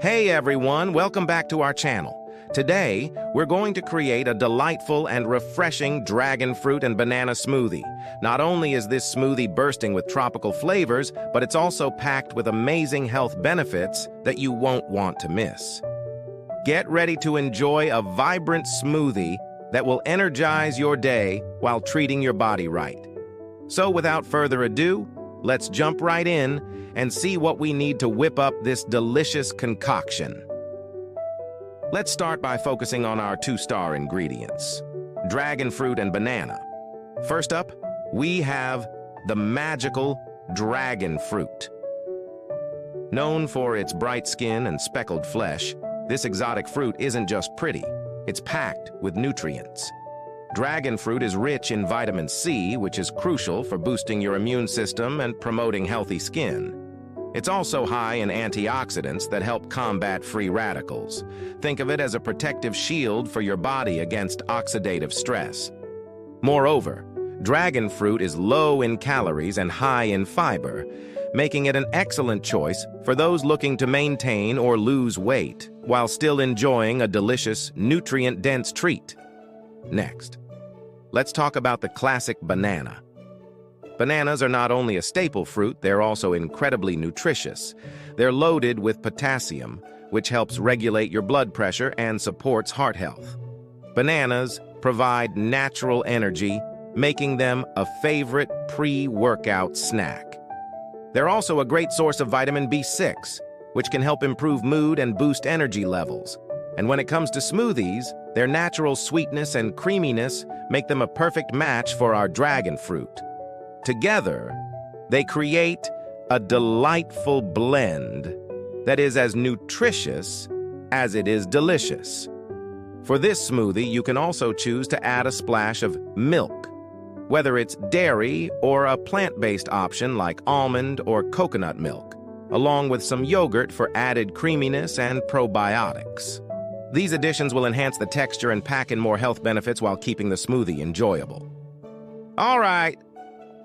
Hey everyone, welcome back to our channel. Today, we're going to create a delightful and refreshing dragon fruit and banana smoothie. Not only is this smoothie bursting with tropical flavors, but it's also packed with amazing health benefits that you won't want to miss. Get ready to enjoy a vibrant smoothie that will energize your day while treating your body right. So without further ado, let's jump right in and see what we need to whip up this delicious concoction. Let's start by focusing on our two-star ingredients, dragon fruit and banana. First up, we have the magical dragon fruit. Known for its bright skin and speckled flesh, this exotic fruit isn't just pretty, it's packed with nutrients. Dragon fruit is rich in vitamin C, which is crucial for boosting your immune system and promoting healthy skin. It's also high in antioxidants that help combat free radicals. Think of it as a protective shield for your body against oxidative stress. Moreover, dragon fruit is low in calories and high in fiber, making it an excellent choice for those looking to maintain or lose weight while still enjoying a delicious, nutrient-dense treat. Next, let's talk about the classic banana. Bananas are not only a staple fruit, they're also incredibly nutritious. They're loaded with potassium, which helps regulate your blood pressure and supports heart health. Bananas provide natural energy, making them a favorite pre-workout snack. They're also a great source of vitamin B6, which can help improve mood and boost energy levels. And when it comes to smoothies, their natural sweetness and creaminess make them a perfect match for our dragon fruit. Together, they create a delightful blend that is as nutritious as it is delicious. For this smoothie, you can also choose to add a splash of milk, whether it's dairy or a plant-based option like almond or coconut milk, along with some yogurt for added creaminess and probiotics. These additions will enhance the texture and pack in more health benefits while keeping the smoothie enjoyable. All right.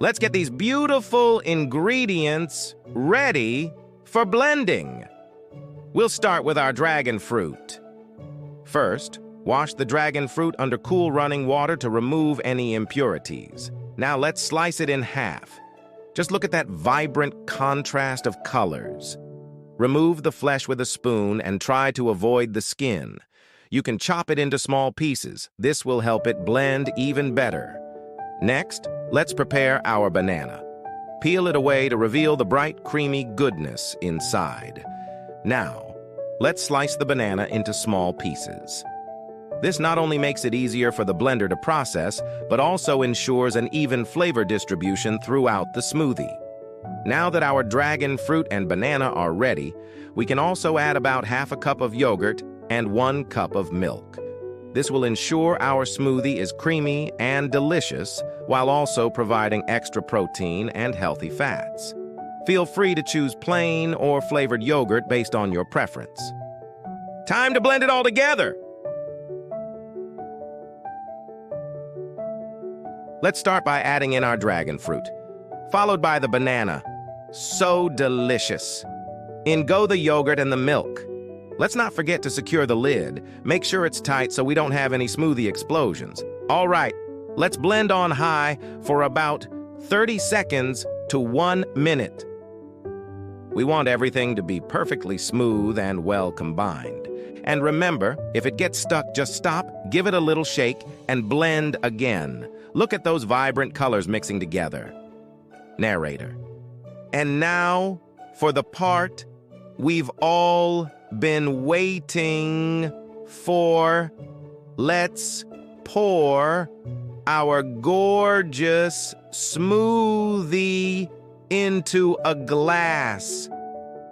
Let's get these beautiful ingredients ready for blending. We'll start with our dragon fruit. First, wash the dragon fruit under cool running water to remove any impurities. Now let's slice it in half. Just look at that vibrant contrast of colors. Remove the flesh with a spoon and try to avoid the skin. You can chop it into small pieces. This will help it blend even better. Next, let's prepare our banana. Peel it away to reveal the bright, creamy goodness inside. Now, let's slice the banana into small pieces. This not only makes it easier for the blender to process, but also ensures an even flavor distribution throughout the smoothie. Now that our dragon fruit and banana are ready, we can also add about half a cup of yogurt and 1 cup of milk. This will ensure our smoothie is creamy and delicious, while also providing extra protein and healthy fats. Feel free to choose plain or flavored yogurt based on your preference. Time to blend it all together! Let's start by adding in our dragon fruit, followed by the banana. So delicious! In go the yogurt and the milk. Let's not forget to secure the lid. Make sure it's tight so we don't have any smoothie explosions. All right, let's blend on high for about 30 seconds to 1 minute. We want everything to be perfectly smooth and well combined. And remember, if it gets stuck, just stop, give it a little shake, and blend again. Look at those vibrant colors mixing together. Narrator. And now for the part we've all been waiting for. Let's pour our gorgeous smoothie into a glass.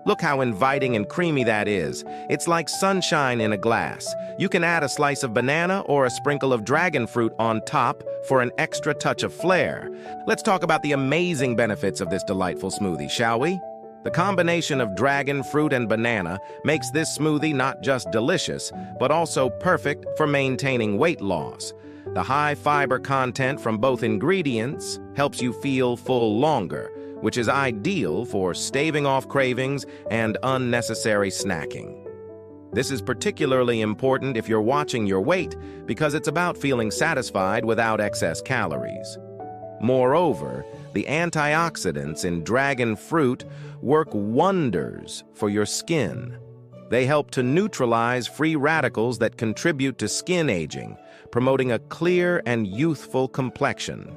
Look how inviting and creamy that is. It's like sunshine in a glass. You can add a slice of banana or a sprinkle of dragon fruit on top for an extra touch of flair. Let's talk about the amazing benefits of this delightful smoothie, shall we? The combination of dragon fruit and banana makes this smoothie not just delicious, but also perfect for maintaining weight loss. The high fiber content from both ingredients helps you feel full longer, which is ideal for staving off cravings and unnecessary snacking. This is particularly important if you're watching your weight because it's about feeling satisfied without excess calories. Moreover, the antioxidants in dragon fruit work wonders for your skin. They help to neutralize free radicals that contribute to skin aging, promoting a clear and youthful complexion.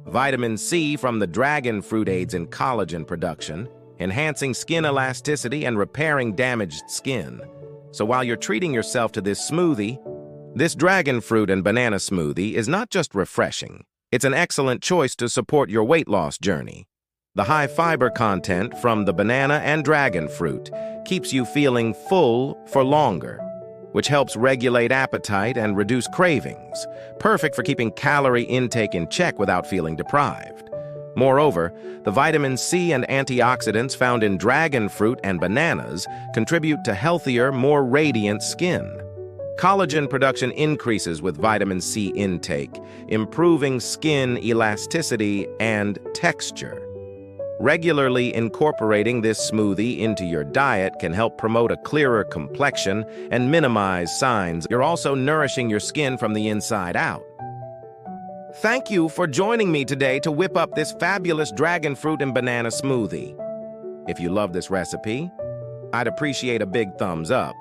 Vitamin C from the dragon fruit aids in collagen production, enhancing skin elasticity and repairing damaged skin. So while you're treating yourself to this smoothie, this dragon fruit and banana smoothie is not just refreshing, it's an excellent choice to support your weight loss journey. The high fiber content from the banana and dragon fruit keeps you feeling full for longer, which helps regulate appetite and reduce cravings, perfect for keeping calorie intake in check without feeling deprived. Moreover, the vitamin C and antioxidants found in dragon fruit and bananas contribute to healthier, more radiant skin. Collagen production increases with vitamin C intake, improving skin elasticity and texture. Regularly incorporating this smoothie into your diet can help promote a clearer complexion and minimize signs. You're also nourishing your skin from the inside out. Thank you for joining me today to whip up this fabulous dragon fruit and banana smoothie. If you love this recipe, I'd appreciate a big thumbs up.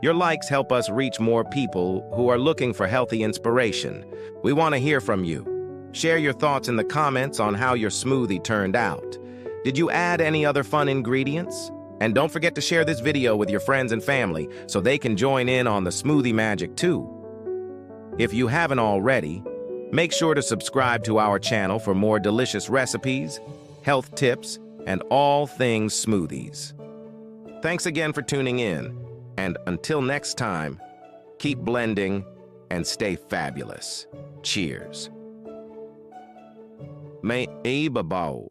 Your likes help us reach more people who are looking for healthy inspiration. We want to hear from you. Share your thoughts in the comments on how your smoothie turned out. Did you add any other fun ingredients? And don't forget to share this video with your friends and family so they can join in on the smoothie magic too. If you haven't already, make sure to subscribe to our channel for more delicious recipes, health tips, and all things smoothies. Thanks again for tuning in, and until next time, keep blending and stay fabulous. Cheers. May Ababao.